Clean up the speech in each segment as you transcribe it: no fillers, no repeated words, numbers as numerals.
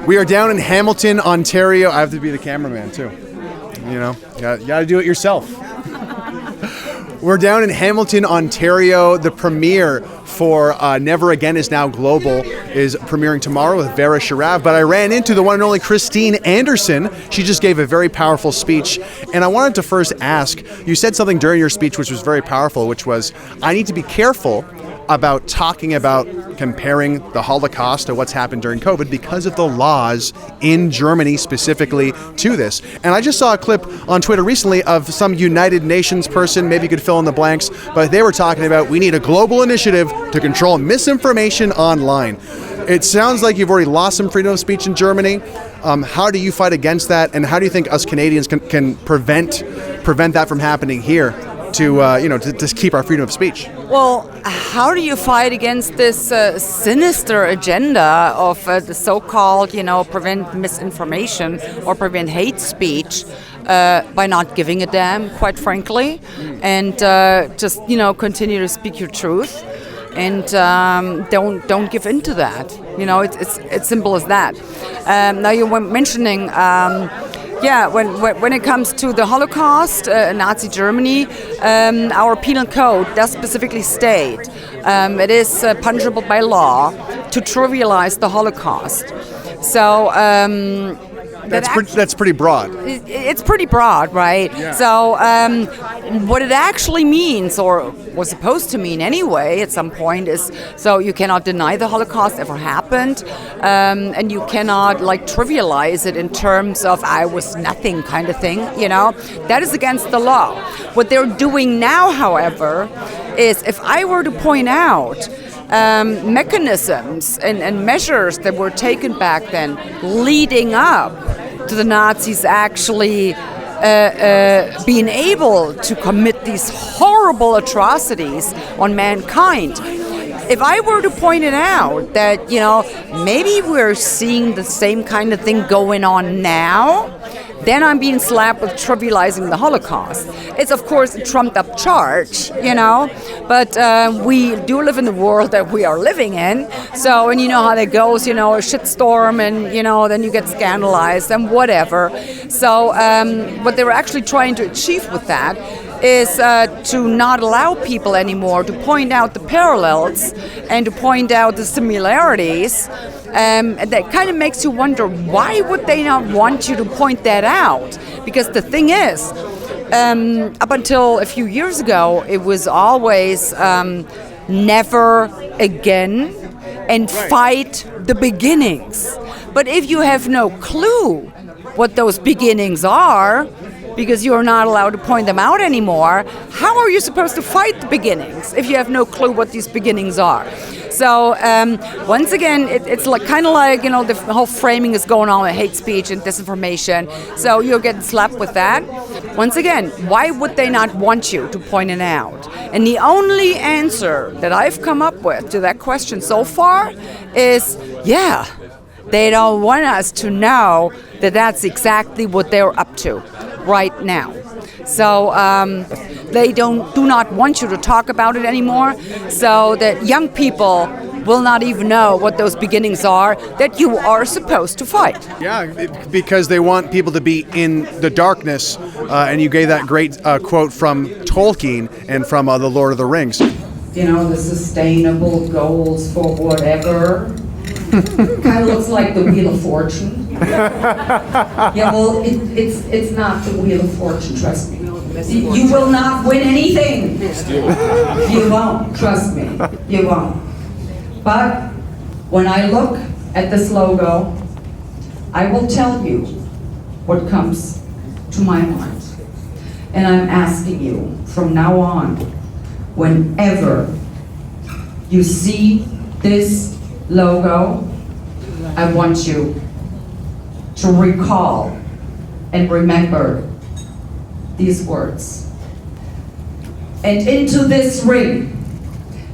We are down in Hamilton, Ontario. I have to be the cameraman too. You know, you got to do it yourself. We're down in Hamilton, Ontario. The premiere for Never Again Is Now Global is premiering tomorrow with Vera Sharav. But I ran into the one and only Christine Anderson. She just gave a very powerful speech. And I wanted to first ask, you said something during your speech which was very powerful, which was, I need to be careful about talking about comparing the Holocaust to what's happened during COVID because of the laws in Germany specifically to this. And I just saw a clip on Twitter recently of some United Nations person, maybe you could fill in the blanks, but they were talking about we need a global initiative to control misinformation online. It sounds like you've already lost some freedom of speech in Germany. How do you fight against that, and how do you think us Canadians can prevent that from happening here to keep our freedom of speech? Well, how do you fight against this sinister agenda of the so-called, prevent misinformation or prevent hate speech by not giving a damn, quite frankly, and just, continue to speak your truth and don't give in to that. It's simple as that. Now you were mentioning. When it comes to the Holocaust, Nazi Germany, our penal code does specifically state it is punishable by law to trivialize the Holocaust. So that's pretty broad. It's pretty broad, right? Yeah. So what it actually means, or was supposed to mean anyway at some point, is so you cannot deny the Holocaust ever happened, and you cannot trivialize it in terms of I was nothing kind of thing. That is against the law. What they're doing now, however, is if I were to point out mechanisms and measures that were taken back then leading up to the Nazis actually being able to commit these horrible atrocities on mankind. If I were to point it out that, maybe we're seeing the same kind of thing going on now, then I'm being slapped with trivializing the Holocaust. It's, of course, a trumped-up charge, but we do live in the world that we are living in. So, and you know how that goes, a shitstorm, and, then you get scandalized and whatever. So what they were actually trying to achieve with that is to not allow people anymore to point out the parallels and to point out the similarities. And that kind of makes you wonder, why would they not want you to point that out? Because the thing is, up until a few years ago, it was always never again and fight the beginnings. But if you have no clue what those beginnings are, because you're not allowed to point them out anymore, how are you supposed to fight the beginnings if you have no clue what these beginnings are? So once again, it's kind of like the whole framing is going on with hate speech and disinformation. So you're getting slapped with that. Once again, why would they not want you to point it out? And the only answer that I've come up with to that question so far is, they don't want us to know that that's exactly what they're up to right now. So they do not want you to talk about it anymore, so that young people will not even know what those beginnings are that you are supposed to fight. Yeah, because they want people to be in the darkness, and you gave that great quote from Tolkien and from The Lord of the Rings. The sustainable goals for whatever. Kind of looks like the Wheel of Fortune. It's not the Wheel of Fortune, trust me. You will not win anything. You won't, trust me. You won't. But when I look at this logo, I will tell you what comes to my mind. And I'm asking you from now on, whenever you see this logo, I want you to recall and remember these words. And into this ring,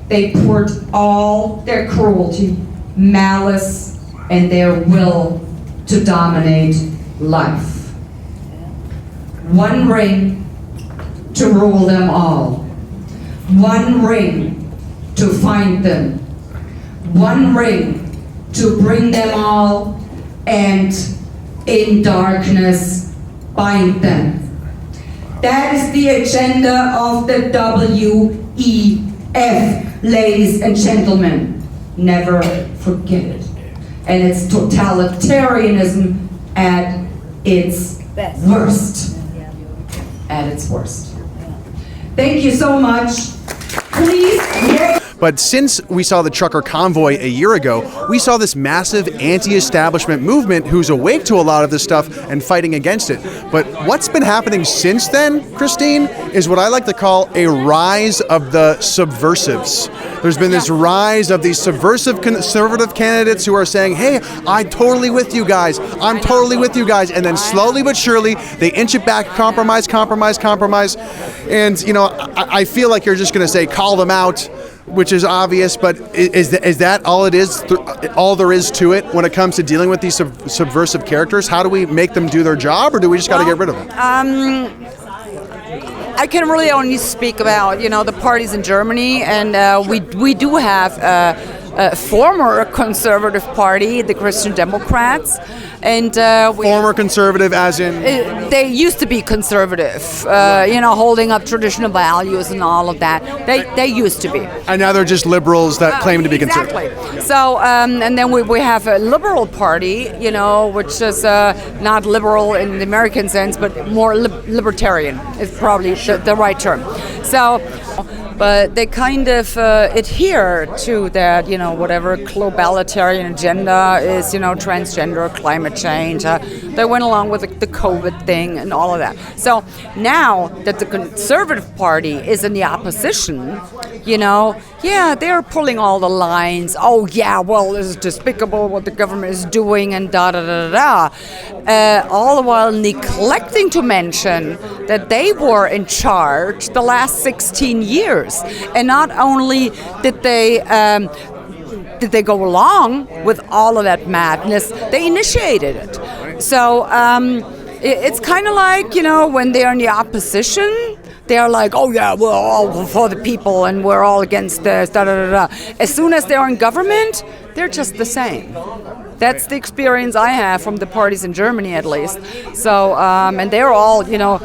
they poured all their cruelty, malice, and their will to dominate life. One ring to rule them all. One ring to find them. One ring to bring them all and in darkness bind them. That is the agenda of the WEF, ladies and gentlemen. Never forget it. And it's totalitarianism at its worst. At its worst. Thank you so much. Please. But since we saw the trucker convoy a year ago, we saw this massive anti-establishment movement who's awake to a lot of this stuff and fighting against it. But what's been happening since then, Christine, is what I like to call a rise of the subversives. There's been this rise of these subversive conservative candidates who are saying, hey, I'm totally with you guys. I'm totally with you guys. And then slowly but surely, they inch it back, compromise. And, you know, I feel like you're just going to say, call them out, which is obvious, but is that all it is, all there is to it when it comes to dealing with these subversive characters? How do we make them do their job, or do we just got to get rid of them? I can really only speak about, you know, the parties in Germany, and we do have a former conservative party, the Christian Democrats, and former conservative as in they used to be conservative, you know, holding up traditional values and all of that. They used to be, and now they're just liberals that claim to be conservative. Exactly. So and then we have a liberal party, you know, which is not liberal in the American sense, but more libertarian is probably the right term. So. But they kind of adhere to that, you know, whatever globalitarian agenda is, you know, transgender, climate change. They went along with the COVID thing and all of that. So now that the Conservative Party is in the opposition, you know, yeah, they're pulling all the lines. Oh, yeah, well, this is despicable what the government is doing and da-da-da-da-da. All the while neglecting to mention that they were in charge the last 16 years. And not only did they go along with all of that madness, they initiated it. So it's kind of like, you know, when they're in the opposition, they're like, oh yeah, we're all for the people and we're all against this, da-da-da-da. As soon as they're in government, they're just the same. That's the experience I have from the parties in Germany, at least. So, and they're all, you know,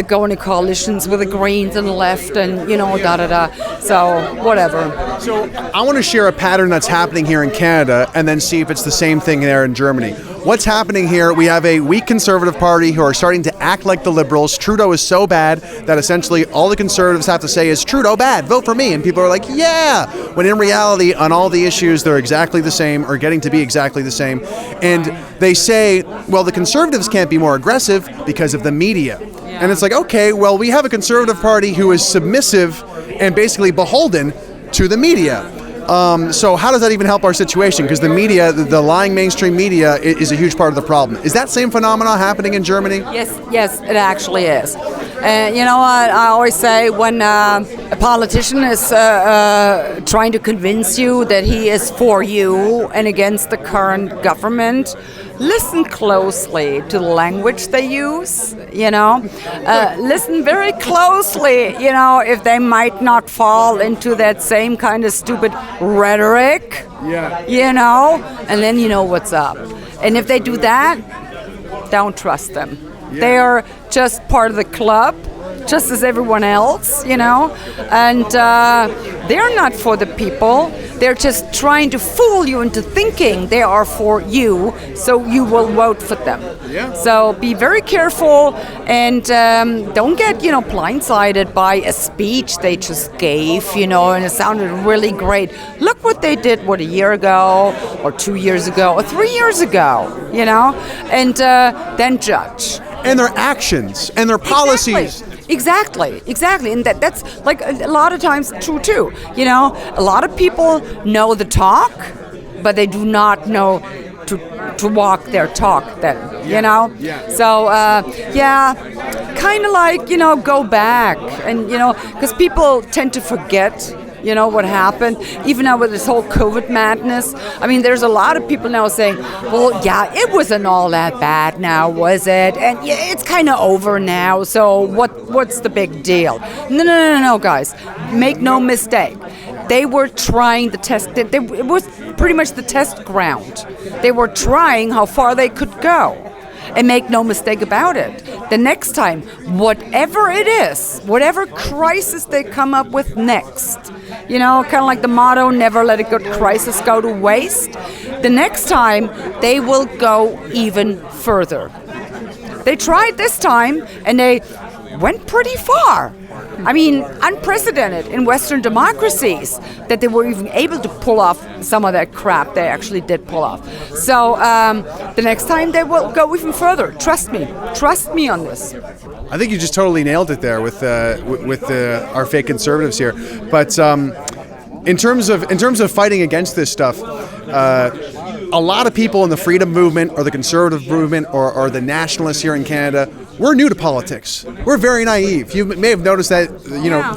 going to coalitions with the Greens and the left and, you know, da-da-da. So, whatever. So, I want to share a pattern that's happening here in Canada and then see if it's the same thing there in Germany. What's happening here, we have a weak Conservative Party who are starting to act like the Liberals. Trudeau is so bad that essentially all the Conservatives have to say is, Trudeau bad, vote for me. And people are like, yeah. When in reality, on all the issues, they're exactly the same or getting to be exactly the same. And they say, well, the Conservatives can't be more aggressive because of the media. Yeah. And it's like, okay, well, we have a Conservative Party who is submissive and basically beholden to the media. So how does that even help our situation? Because the media, the lying mainstream media, is a huge part of the problem. Is that same phenomenon happening in Germany? Yes, it actually is. You know what I always say, when a politician is trying to convince you that he is for you and against the current government, listen closely to the language they use, you know. Listen very closely, you know, if they might not fall into that same kind of stupid rhetoric, you know, and then you know what's up. And if they do that, don't trust them. Yeah. They are just part of the club, just as everyone else, you know, and they're not for the people. They're just trying to fool you into thinking they are for you, so you will vote for them. Yeah. So be very careful and don't get, you know, blindsided by a speech they just gave, you know, and it sounded really great. Look what they did, a year ago, or 2 years ago, or 3 years ago, you know, and then judge. And their actions and their policies. Exactly. And that's like a lot of times true too. You know, a lot of people know the talk, but they do not know to walk their talk then, you know? Yeah. So, kind of like, you know, go back and, you know, because people tend to forget, you know, what happened, even now with this whole COVID madness. I mean, there's a lot of people now saying, well, yeah, it wasn't all that bad now, was it? And yeah, it's kind of over now, so what's the big deal? No, guys. Make no mistake. they were trying the test. It was pretty much the test ground. They were trying how far they could go. And make no mistake about it, the next time, whatever it is, whatever crisis they come up with next, you know, kind of like the motto, never let a good crisis go to waste, the next time they will go even further. They tried this time, and they went pretty far. I mean, unprecedented in Western democracies that they were even able to pull off some of that crap they actually did pull off. So the next time they will go even further. Trust me on this. I think you just totally nailed it there with our fake conservatives here. But in terms of fighting against this stuff, a lot of people in the freedom movement or the conservative movement or the nationalists here in Canada, we're new to politics. We're very naive. You may have noticed that,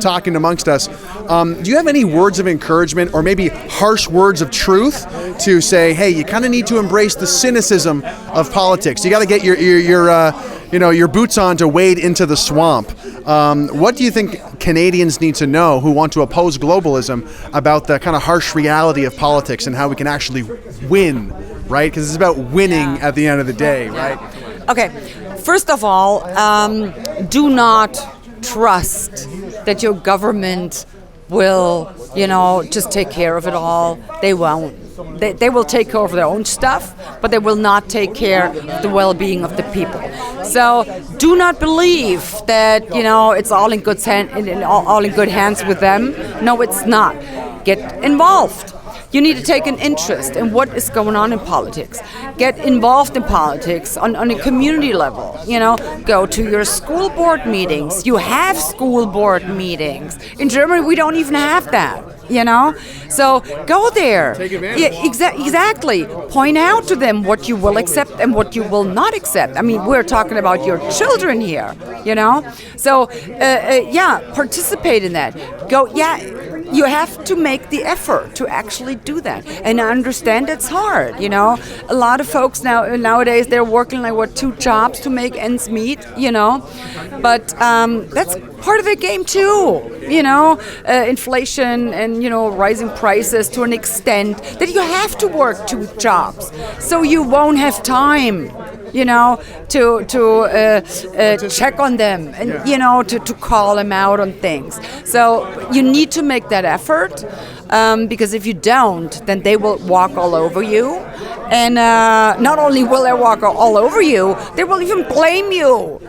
talking amongst us. Do you have any words of encouragement or maybe harsh words of truth to say, hey, you kind of need to embrace the cynicism of politics. You got to get your boots on to wade into the swamp. What do you think Canadians need to know who want to oppose globalism about the kind of harsh reality of politics and how we can actually win, right? Because it's about winning at the end of the day, right? Okay, first of all, do not trust that your government will, just take care of it all. They won't. They will take care of their own stuff, but they will not take care of the well-being of the people. So do not believe that, it's all in good hands with them. No, it's not. Get involved. You need to take an interest in what is going on in politics. Get involved in politics on a community level. Go to your school board meetings. You have school board meetings. In Germany, we don't even have that. So go there. Take advantage. Yeah, exactly. Point out to them what you will accept and what you will not accept. I mean, we're talking about your children here, So, participate in that. You have to make the effort to actually do that. And I understand it's hard, A lot of folks nowadays, they're working 2 jobs to make ends meet, But that's part of the game too, inflation and, rising prices to an extent that you have to work 2 jobs. So you won't have time, to check on them and, to call them out on things. So you need to make that effort because if you don't, then they will walk all over you. And not only will they walk all over you, they will even blame you,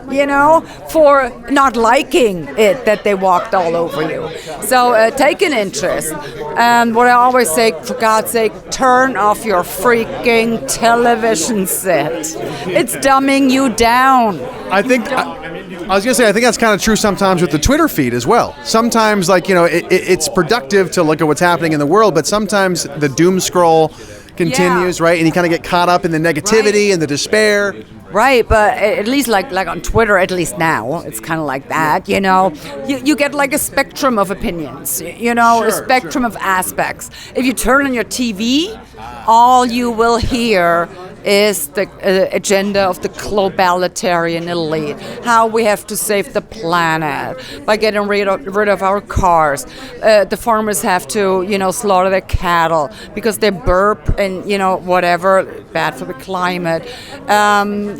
for not liking it that they walked all over you. So take an interest. And what I always say, for God's sake, turn off your freaking television set. It's dumbing you down. I think that's kind of true sometimes with the Twitter feed as well. Sometimes, it's productive to look at what's happening in the world, but sometimes the doom scroll continues, right? And you kind of get caught up in the negativity and the despair. Right, but at least like on Twitter, at least now, it's kind of like that, You get a spectrum of opinions, a spectrum of aspects. If you turn on your TV, all you will hear is the agenda of the globalitarian elite, how we have to save the planet by getting rid of our cars. The farmers have to, slaughter their cattle because they burp and, whatever, bad for the climate.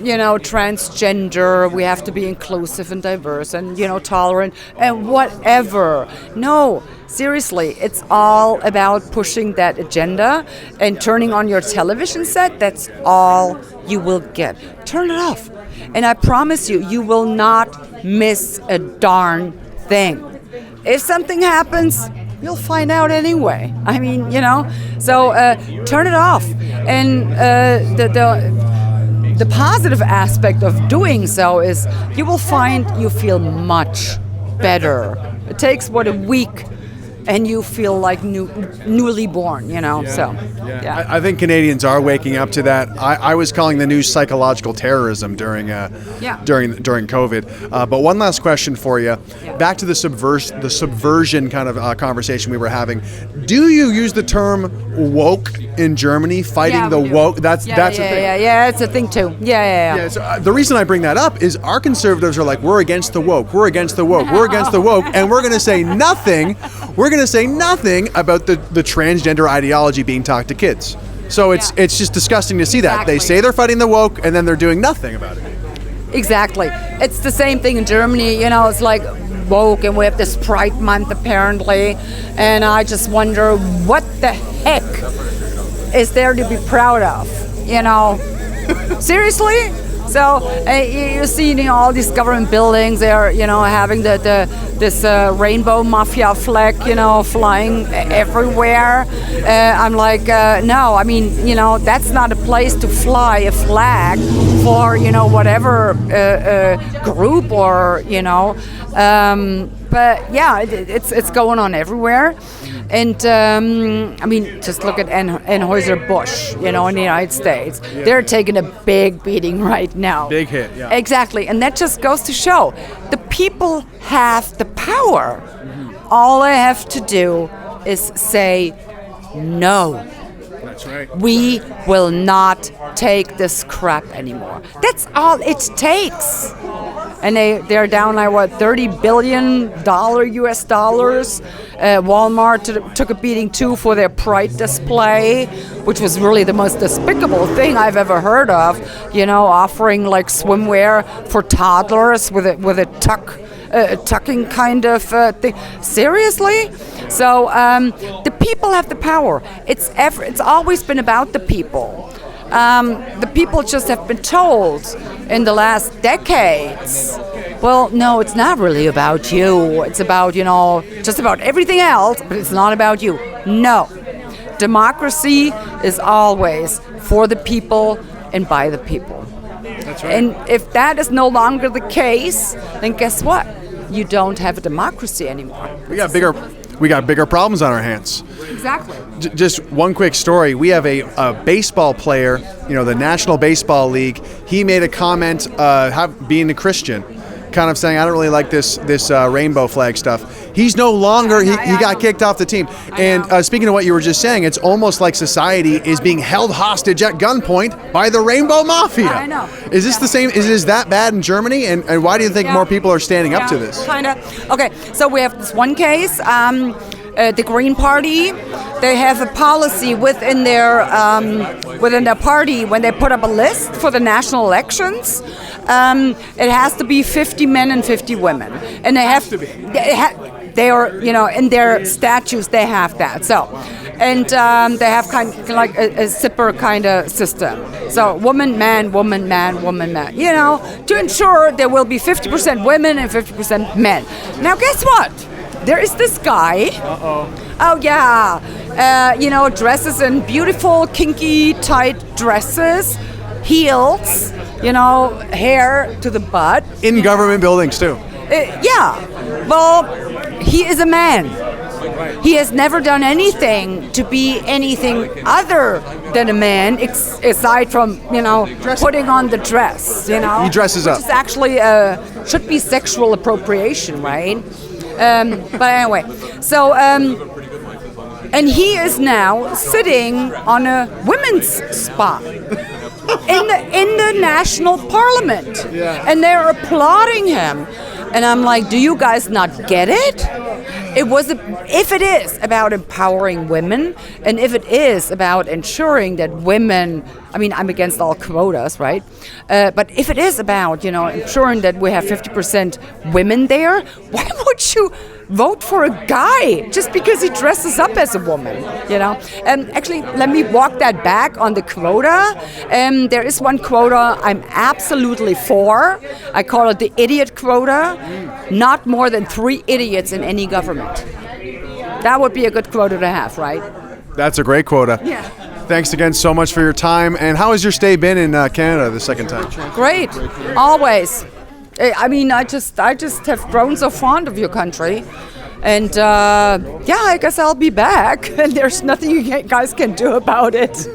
Transgender, we have to be inclusive and diverse and, tolerant and whatever. No, seriously, it's all about pushing that agenda and turning on your television set. That's all you will get. Turn it off. And I promise you, you will not miss a darn thing. If something happens, you'll find out anyway. I mean, so turn it off. And the positive aspect of doing so is you will find you feel much better. It takes, a week, and you feel like newly born, so. Yeah. I think Canadians are waking up to that. I was calling the news psychological terrorism during COVID. But one last question for you. Yeah. Back to the subversion kind of conversation we were having. Do you use the term woke in Germany fighting Yeah, the we do. woke. That's a thing. Yeah, it's a thing too. Yeah. So, the reason I bring that up is our conservatives are like, we're against the woke, we're against the woke, we're against the woke, and we're going to say nothing. We're going to say nothing about the transgender ideology being taught to kids. So it's just disgusting to see that. They say they're fighting the woke, and then they're doing nothing about it. Exactly. It's the same thing in Germany. It's like woke, and we have this Pride Month apparently, and I just wonder what the heck is there to be proud of, Seriously? So you see, all these government buildings, they're, having this Rainbow Mafia flag, flying everywhere. I'm like, no, I mean, that's not a place to fly a flag for, whatever group or, but yeah, it's going on everywhere. And I mean, just look at Anheuser-Busch, in the United States. Yeah. They're taking a big beating right now. Big hit, yeah. Exactly, and that just goes to show the people have the power. Mm-hmm. All they have to do is say no. That's right. We will not take this crap anymore. That's all it takes. And they're down like $30 billion US dollars. Walmart took a beating too for their Pride display, which was really the most despicable thing I've ever heard of. Offering like swimwear for toddlers with a tucking kind of thing. Seriously? So the people have the power. It's always been about the people. The people just have been told in the last decades, well, no, it's not really about you. It's about, just about everything else, but it's not about you. No. Democracy is always for the people and by the people. That's right. And if that is no longer the case, then guess what? You don't have a democracy anymore. We got bigger problems on our hands. Exactly. Just one quick story. We have a baseball player, the National Baseball League. He made a comment, being a Christian, kind of saying, I don't really like this rainbow flag stuff. He's no longer, he got kicked off the team. And speaking of what you were just saying, it's almost like society is being held hostage at gunpoint by the Rainbow Mafia. I know. Is this the same? Is that bad in Germany? And why do you think more people are standing up to this? Kind of. Okay, so we have this one case. The Green Party, they have a policy within their party when they put up a list for the national elections. It has to be 50 men and 50 women, and they have to be. They are, in their statutes they have that. So, and they have kind of like a zipper kind of system. So, woman, man, woman, man, woman, man. To ensure there will be 50% women and 50% men. Now, guess what? There is this guy. Oh yeah, dresses in beautiful, kinky, tight dresses, heels, hair to the butt. In government buildings too. Yeah. Well, he is a man. He has never done anything to be anything other than a man, aside from putting on the dress. He dresses up. Which is actually should be sexual appropriation, right? But anyway, so and he is now sitting on a women's spot in the national parliament, and they're applauding him. And I'm like, do you guys not get it? If it is about empowering women, and if it is about ensuring that women, I mean, I'm against all quotas, right? But if it is about, ensuring that we have 50% women there, why would you vote for a guy just because he dresses up as a woman, Actually, let me walk that back on the quota. There is one quota I'm absolutely for. I call it the idiot quota. Not more than 3 idiots in any government. That would be a good quota to have, right? That's a great quota. Yeah. Thanks again so much for your time. And how has your stay been in Canada the second time? Great. Always. I mean, I just have grown so fond of your country. And I guess I'll be back. And there's nothing you guys can do about it.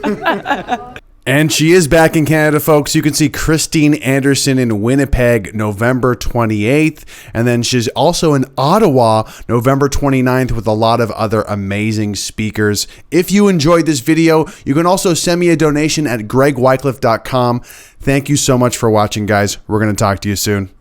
And she is back in Canada, folks. You can see Christine Anderson in Winnipeg, November 28th. And then she's also in Ottawa, November 29th, with a lot of other amazing speakers. If you enjoyed this video, you can also send me a donation at gregwycliffe.com. Thank you so much for watching, guys. We're going to talk to you soon.